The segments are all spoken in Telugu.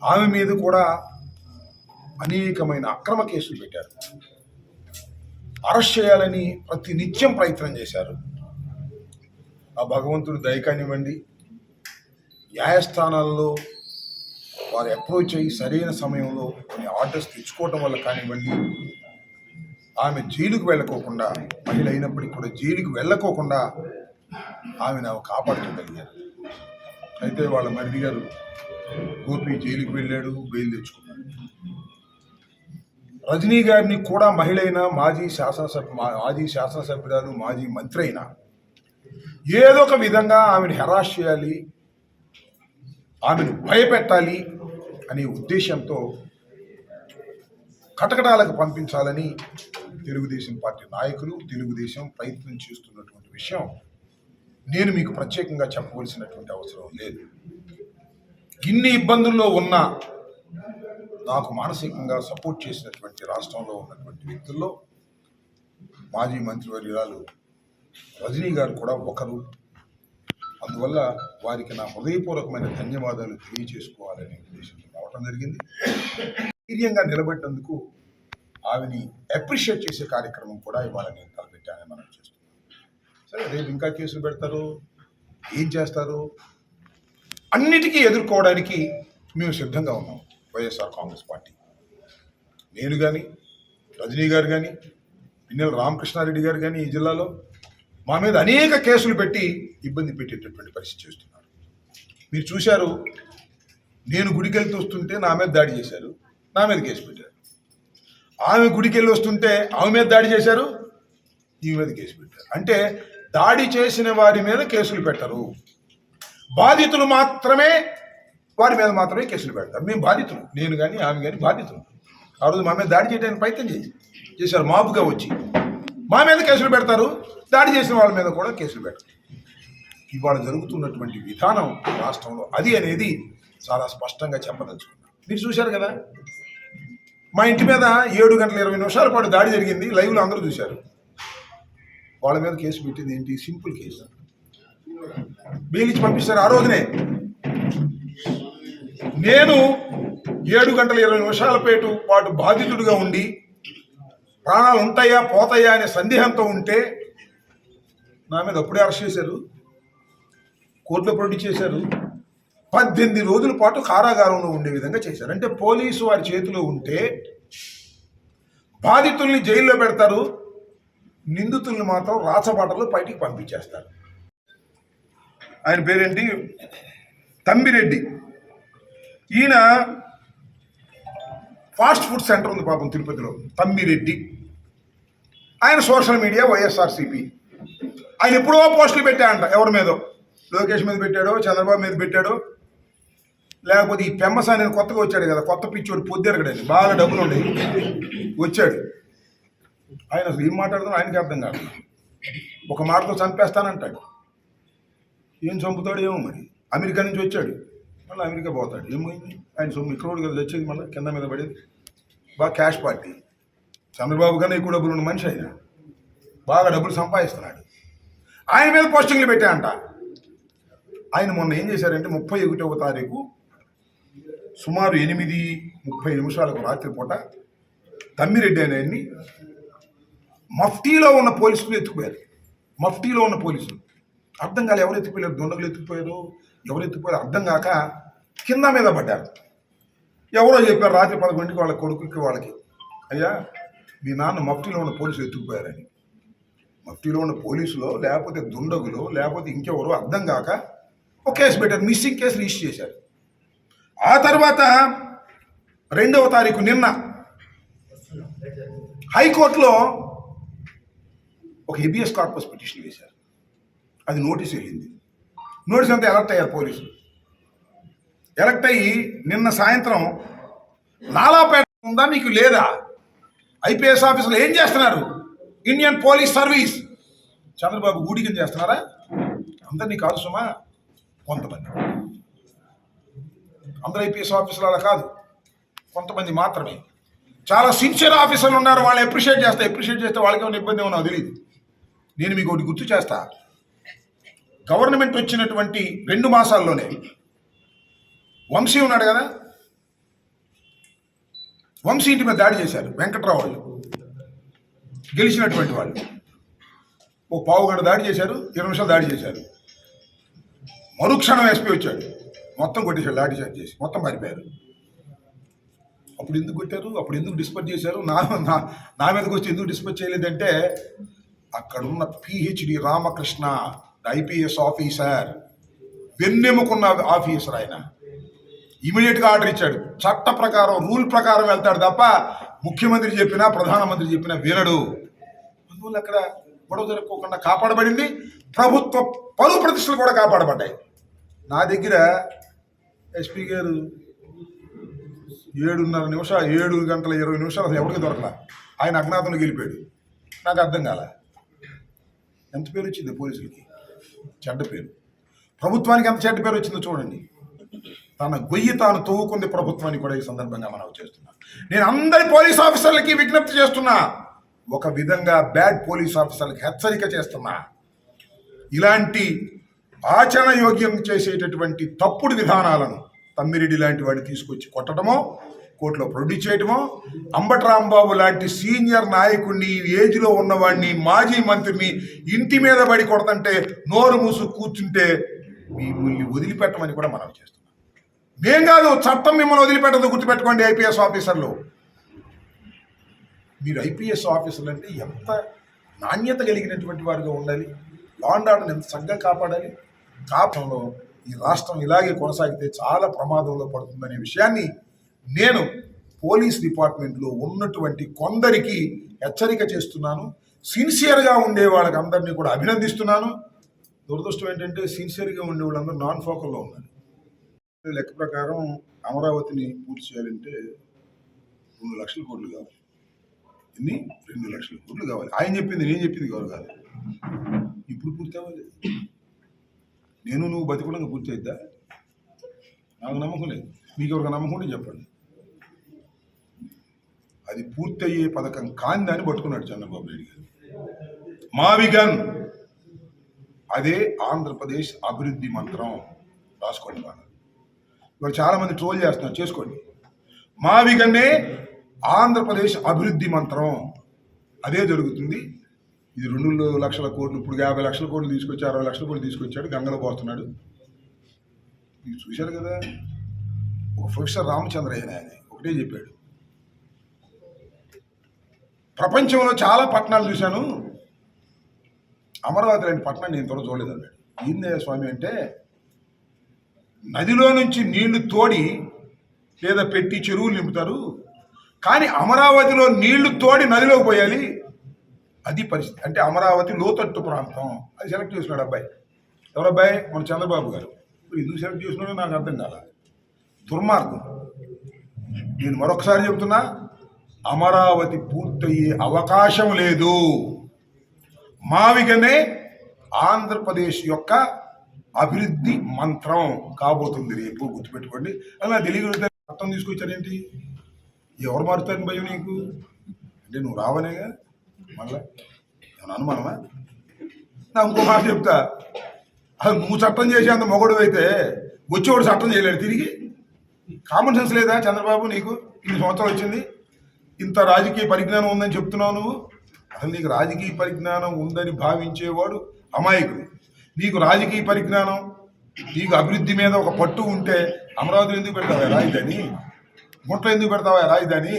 ఆమె మీద కూడా అనేకమైన అక్రమ కేసులు పెట్టారు. అరెస్ట్ చేయాలని ప్రతి నిత్యం ప్రయత్నం చేశారు. ఆ భగవంతుడు దయ కానివ్వండి, న్యాయస్థానాల్లో వారు అప్రోచ్ అయ్యి సరైన సమయంలో కొన్ని ఆర్డర్స్ తెచ్చుకోవటం వల్ల కానివ్వండి, ఆమె జైలుకు వెళ్ళకోకుండా, మహిళ అయినప్పటికీ కూడా జైలుకు వెళ్ళకోకుండా ఆమెను కాపాడుకోగలిగారు. అయితే వాళ్ళ మరిది గారు గోపి జైలుకు వెళ్ళాడు, బెయిల్ తెచ్చుకున్నాడు. రజనీ గారిని కూడా మహిళ అయినా, మాజీ శాసనసభ్యురాలు, మాజీ మంత్రి అయినా ఏదో ఒక విధంగా ఆమెను హెరాస్ చేయాలి, ఆమెను భయపెట్టాలి అనే ఉద్దేశంతో కటకటాలకు పంపించాలని తెలుగుదేశం పార్టీ నాయకులు, తెలుగుదేశం ప్రయత్నం చేస్తున్నటువంటి విషయం నేను మీకు ప్రత్యేకంగా చెప్పవలసినటువంటి అవసరం లేదు. ఇన్ని ఇబ్బందుల్లో ఉన్నా నాకు మానసికంగా సపోర్ట్ చేసినటువంటి రాష్ట్రంలో ఉన్నటువంటి వ్యక్తుల్లో మాజీ మంత్రివర్యురాలు రజనీ గారు కూడా ఒకరు. అందువల్ల వారికి నా హృదయపూర్వకమైన ధన్యవాదాలు తెలియజేసుకోవాలనే ఉద్దేశంతో రావటం జరిగింది. ధైర్యంగా నిలబెట్టేందుకు ఆమెని అప్రిషియేట్ చేసే కార్యక్రమం కూడా ఇవాళ నేను తలపెట్టానని మనం చేస్తున్నాం. సరే, రేపు ఇంకా కేసులు పెడతారు, ఏం చేస్తారు, అన్నిటికీ ఎదుర్కోవడానికి మేము సిద్ధంగా ఉన్నాం. వైఎస్ఆర్ కాంగ్రెస్ పార్టీ, నేను కానీ, రజనీ గారు కానీ, పిన్నెల రామకృష్ణారెడ్డి గారు కానీ ఈ జిల్లాలో మా మీద అనేక కేసులు పెట్టి ఇబ్బంది పెట్టేటటువంటి పరిస్థితి చేస్తున్నారు. మీరు చూశారు, నేను గుడికెళ్తూ వస్తుంటే నా మీద దాడి చేశారు, నా మీద కేసు పెట్టారు. ఆమె గుడికెళ్ళి వస్తుంటే ఆమె మీద దాడి చేశారు, ఈ మీద కేసు పెట్టారు. అంటే దాడి చేసిన వారి మీద కేసులు పెట్టరు, బాధితులు మాత్రమే, వారి మీద మాత్రమే కేసులు పెడతారు. మేము బాధితులు, నేను కానీ ఆమె కానీ బాధితులు. ఆ రోజు మా మీద దాడి చేయడానికి ప్రయత్నం చేశారు, మాపుగా వచ్చి మా మీద కేసులు పెడతారు, దాడి చేసిన వాళ్ళ మీద కూడా కేసులు పెడతారు. ఇవాళ జరుగుతున్నటువంటి విధానం రాష్ట్రంలో అది అనేది చాలా స్పష్టంగా చెప్పదలుచుకున్నాం. మీరు చూశారు కదా, మా ఇంటి మీద 7:20 పాటు దాడి జరిగింది, లైవ్లో అందరూ చూశారు. వాళ్ళ మీద కేసు పెట్టింది ఏంటి? సింపుల్ కేసు, బెయిల్ ఇచ్చి పంపిస్తారు ఆ రోజునే. నేను 7:20 పాటు బాధితుడిగా ఉండి ప్రాణాలు ఉంటాయా పోతాయా అనే సందేహంతో ఉంటే నా మీద అప్పుడే అరెస్ట్ చేశారు, కోర్టులో ప్రొడ్యూస్ చేశారు. 18 రోజుల పాటు కారాగారంలో ఉండే విధంగా చేశారు. అంటే పోలీసు వారి చేతిలో ఉంటే బాధితుల్ని జైల్లో పెడతారు, నిందితుల్ని మాత్రం రాచబాటలో బయటికి పంపించేస్తారు. ఆయన పేరేంటి? తమ్మిరెడ్డి. ఈయన ఫాస్ట్ ఫుడ్ సెంటర్ ఉంది పాపం తిరుపతిలో, తమ్మిరెడ్డి. ఆయన సోషల్ మీడియా వైఎస్ఆర్సీపీ. ఆయన ఎప్పుడో పోస్టులు పెట్టాడంట, ఎవరి మీదో, లోకేష్ మీద పెట్టాడో, చంద్రబాబు మీద పెట్టాడో, లేకపోతే ఈ పెమ్మసా నేను కొత్తగా వచ్చాడు కదా, కొత్త పిచ్చోడు పొద్దురగడని, బాగా డబ్బులు ఉండేవి, వచ్చాడు. ఆయన అసలు ఏం మాట్లాడుతున్నా ఆయనకి అర్థం కాదు. ఒక మాటతో చంపేస్తానంటాడు, ఏం చంపుతాడు ఏమో మరి. అమెరికా నుంచి వచ్చాడు, మళ్ళీ అమెరికా పోతాడు, ఏమైంది? ఆయన సొమ్ము ఇక్కడ కదా వచ్చేది, మళ్ళీ కింద మీద పడేది. బాగా క్యాష్ పార్టీ. చంద్రబాబు కన్నా ఎక్కువ డబ్బులు ఉన్న మనిషి ఆయన, బాగా డబ్బులు సంపాదిస్తున్నాడు. ఆయన మీద పోస్టింగ్లు పెట్టాయంట. ఆయన మొన్న ఏం చేశారంటే 31వ తారీఖు సుమారు 8:30 రాత్రిపూట తమ్మిరెడ్డి అనేవాడిని మఫ్టీలో ఉన్న పోలీసులు ఎత్తుకుపోయారు. మఫ్టీలో ఉన్న పోలీసులు అర్థం కాదు, ఎవరు ఎత్తుకుపోయారు, దొండలు ఎత్తుకుపోయారు, ఎవరు ఎత్తుకుపోయారు అర్థం కాక కింద మీద పడ్డారు. ఎవరో చెప్పారు రాత్రి 11కి వాళ్ళ కొడుకుకి వాళ్ళకి, అయ్యా మీ నాన్న మఫ్టీలో ఉన్న పోలీసులు ఎత్తుకుపోయారని. మఫ్టీలో ఉన్న పోలీసులో లేకపోతే దుండగులు లేకపోతే ఇంకెవరో అర్థం కాక ఒక కేసు పెట్టారు, మిస్సింగ్ కేసు రిజిస్టర్ చేశారు. ఆ తర్వాత 2వ తారీఖు నిన్న హైకోర్టులో ఒక హెబియస్ కార్పస్ పిటిషన్ వేశారు. అది నోటీస్ వెళ్ళింది. నోటీస్ అంతా ఎలక్ట్ అయ్యారు పోలీసులు. ఎలక్ట్ అయ్యి నిన్న సాయంత్రం నాలాపేట ఉందా మీకు లేదా, ఐపీఎస్ ఆఫీసులు ఏం చేస్తున్నారు, ఇండియన్ పోలీస్ సర్వీస్ చంద్రబాబు గూడికం చేస్తున్నారా? అందరినీ కాదు సుమా, కొంతమంది. అందరూ ఐపీఎస్ ఆఫీసులు అలా కాదు, కొంతమంది మాత్రమే. చాలా సిన్సియర్ ఆఫీసర్లు ఉన్నారు, వాళ్ళు అప్రిషియేట్ చేస్తే వాళ్ళకి ఏమైనా ఇబ్బంది ఏమో నాకు తెలియదు. నేను మీకు ఒకటి గుర్తు చేస్తా, గవర్నమెంట్ వచ్చినటువంటి 2 మాసాల్లోనే వంశీ ఉన్నాడు కదా, వంశీ ఇంటి మీద దాడి చేశారు వెంకట్రావు వాళ్ళు, గెలిచినటువంటి వాళ్ళు. ఓ పావు గంట దాడి చేశారు, 20 నిమిషాలు దాడి చేశారు. మరుక్షణం ఎస్పీ వచ్చాడు, మొత్తం కొట్టేశాడు, లాఠీ చార్జ్ చేసి మొత్తం పారిపోయారు. అప్పుడు ఎందుకు కొట్టారు, అప్పుడు ఎందుకు డిస్పర్స్ చేశారు, నా మీదకి వచ్చి ఎందుకు డిస్పర్స్ చేయలేదంటే అక్కడున్న పిహెచ్డి రామకృష్ణ ఐపీఎస్ ఆఫీసర్, వెన్నెముకున్న ఆఫీసర్, ఆయన ఇమీడియట్గా ఆర్డర్ ఇచ్చాడు. చట్ట ప్రకారం రూల్ ప్రకారం వెళ్తాడు తప్ప ముఖ్యమంత్రి చెప్పినా ప్రధానమంత్రి చెప్పినా వినడు. అందువల్ల అక్కడ గొడవ జరుపుకోకుండా కాపాడబడింది. ప్రభుత్వ పరువు ప్రతిష్టలు కూడా కాపాడబడ్డాయి. నా దగ్గర ఎస్పీ గారు 7 గంటల 20 నిమిషాలు అసలు ఎవరికి దొరకలా. ఆయన అజ్ఞాతంలో గెలిపాడు. నాకు అర్థం కాల. ఎంత పేరు వచ్చింది పోలీసులకి, చెడ్డ పేరు. ప్రభుత్వానికి ఎంత చెడ్డ పేరు వచ్చిందో చూడండి. తన గొయ్యి తాను తవ్వుకుంది ప్రభుత్వాన్ని కూడా ఈ సందర్భంగా మనం చేస్తున్నా. నేను అందరి పోలీస్ ఆఫీసర్లకి విజ్ఞప్తి చేస్తున్నా, ఒక విధంగా బ్యాడ్ పోలీస్ ఆఫీసర్లకు హెచ్చరిక చేస్తున్నా. ఇలాంటి ఆచరణ యోగ్యం చేసేటటువంటి తప్పుడు విధానాలను తమ్మిరెడ్డి లాంటి వాడిని తీసుకొచ్చి కొట్టడమో, కోర్టులో ప్రొడ్యూస్ చేయడమో, అంబటి రాంబాబు లాంటి సీనియర్ నాయకుడిని, ఏజ్లో ఉన్నవాడిని, మాజీ మంత్రిని ఇంటి మీద పడి కొడతంటే నోరు మూసు కూర్చుంటే మిమ్మల్ని వదిలిపెట్టమని కూడా మనం చేస్తున్నాం. మేం కాదు, చట్టం మిమ్మల్ని వదిలిపెట్టదు, గుర్తుపెట్టుకోండి. ఐపీఎస్ ఆఫీసర్లు, మీరు ఐపీఎస్ ఆఫీసర్లు అంటే ఎంత నాణ్యత కలిగినటువంటి వారిగా ఉండాలి, లా అండ్ ఆర్డర్ని ఎంత చక్కగా కాపాడాలి. కాపంలో ఈ రాష్ట్రం ఇలాగే కొనసాగితే చాలా ప్రమాదంలో పడుతుందనే విషయాన్ని నేను పోలీస్ డిపార్ట్మెంట్లో ఉన్నటువంటి కొందరికి హెచ్చరిక చేస్తున్నాను. సిన్సియర్గా ఉండే వాళ్ళకి అందరినీ కూడా అభినందిస్తున్నాను. దురదృష్టం ఏంటంటే సిన్సియర్గా ఉండే వాళ్ళందరూ నాన్ ఫోకల్లో ఉన్నారు. లెక్క ప్రకారం అమరావతిని పూర్తి చేయాలంటే 2 లక్షల కోట్లు కావాలి. ఎన్ని? 2 లక్షల కోట్లు కావాలి. ఆయన చెప్పింది నేను చెప్పింది గౌరవ కాదు. ఇప్పుడు పూర్తి అవ్వాలి. నేను నువ్వు బతికుండా పూర్తి అయిద్దా? నాకు నమ్మకం లేదు. మీకు ఎవరికి నమ్మకం ఉంటే చెప్పండి. అది పూర్తయ్యే పథకం కాని దాన్ని పట్టుకున్నాడు చంద్రబాబు నాయుడు గారు. మావిగన్, అదే ఆంధ్రప్రదేశ్ అభివృద్ధి మంత్రం. రాసుకోండి బాగా. ఇప్పుడు చాలామంది ట్రోల్ చేస్తున్నారు, చేసుకోండి. మావిగన్నే ఆంధ్రప్రదేశ్ అభివృద్ధి మంత్రం. అదే జరుగుతుంది. ఇది 2 లక్షల కోట్లు, ఇప్పుడు 50 లక్షల కోట్లు తీసుకొచ్చి 60 లక్షల కోట్లు తీసుకొచ్చాడు, గంగలో పోస్తున్నాడు. మీరు చూశారు కదా. ఒక ప్రొఫెసర్ రామచంద్రయ్య ఆయన ఒకటే చెప్పాడు, ప్రపంచంలో చాలా పట్టణాలు చూశాను, అమరావతి లాంటి పట్టణం నేను త్వరగా చూడలేదు అన్నాడు. ఏందే స్వామి అంటే, నదిలో నుంచి నీళ్లు తోడి లేదా పెట్టి చెరువులు నింపుతారు, కానీ అమరావతిలో నీళ్లు తోడి నదిలోకి పోయాలి, అది పరిస్థితి. అంటే అమరావతి లోతట్టు ప్రాంతం. అది సెలెక్ట్ చేసినాడు అబ్బాయి. ఎవరబ్బాయి? మన చంద్రబాబు గారు. ఇప్పుడు ఎందుకు సెలెక్ట్ చేసినాడో నాకు అర్థం కాల. దుర్మార్గం. నేను మరొకసారి చెబుతున్నా, అమరావతి పూర్తయ్యే అవకాశం లేదు. మావిగనే ఆంధ్రప్రదేశ్ యొక్క అభివృద్ధి మంత్రం కాబోతుంది రేపు, గుర్తుపెట్టుకోండి. అలా తెలియగలిగితే చట్టం తీసుకొచ్చారేంటి? ఎవరు మారుతారని భయం నీకు? అంటే నువ్వు రావనేగా మళ్ళా ఏమన్నా అనుమానమా? నా ఇంకో మాట చెప్తా, అసలు నువ్వు చట్టం చేసే అంత మొగడు అయితే వచ్చేవాడు చట్టం చేయలేడు తిరిగి. కామన్ సెన్స్ లేదా చంద్రబాబు నీకు? 2 సంవత్సరాలు వచ్చింది, ఇంత రాజకీయ పరిజ్ఞానం ఉందని చెప్తున్నావు నువ్వు. అసలు నీకు రాజకీయ పరిజ్ఞానం ఉందని భావించేవాడు అమాయకుడు. నీకు రాజకీయ పరిజ్ఞానం, నీకు అభివృద్ధి మీద ఒక పట్టు ఉంటే అమరావతిని ఎందుకు పెడతావా రాజధాని? గుంటలో ఎందుకు పెడతావా రాజధాని?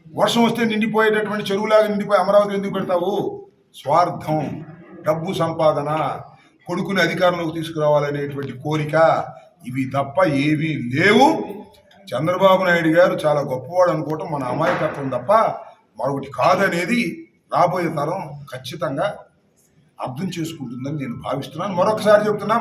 వర్షం వస్తే నిండిపోయేటటువంటి చెరువులాగా నిండిపోయి అమరావతి ఎందుకు పెడతావు? స్వార్థం, డబ్బు సంపాదన, కొడుకుని అధికారంలోకి తీసుకురావాలనేటువంటి కోరిక, ఇవి తప్ప ఏమీ లేవు. చంద్రబాబు నాయుడు గారు చాలా గొప్పవాడు అనుకోవటం మన అమాయకత్వం తప్ప మరొకటి కాదనేది రాబోయే తరం ఖచ్చితంగా అర్థం చేసుకుంటుందని నేను భావిస్తున్నాను. మరొకసారి చెప్తున్నా.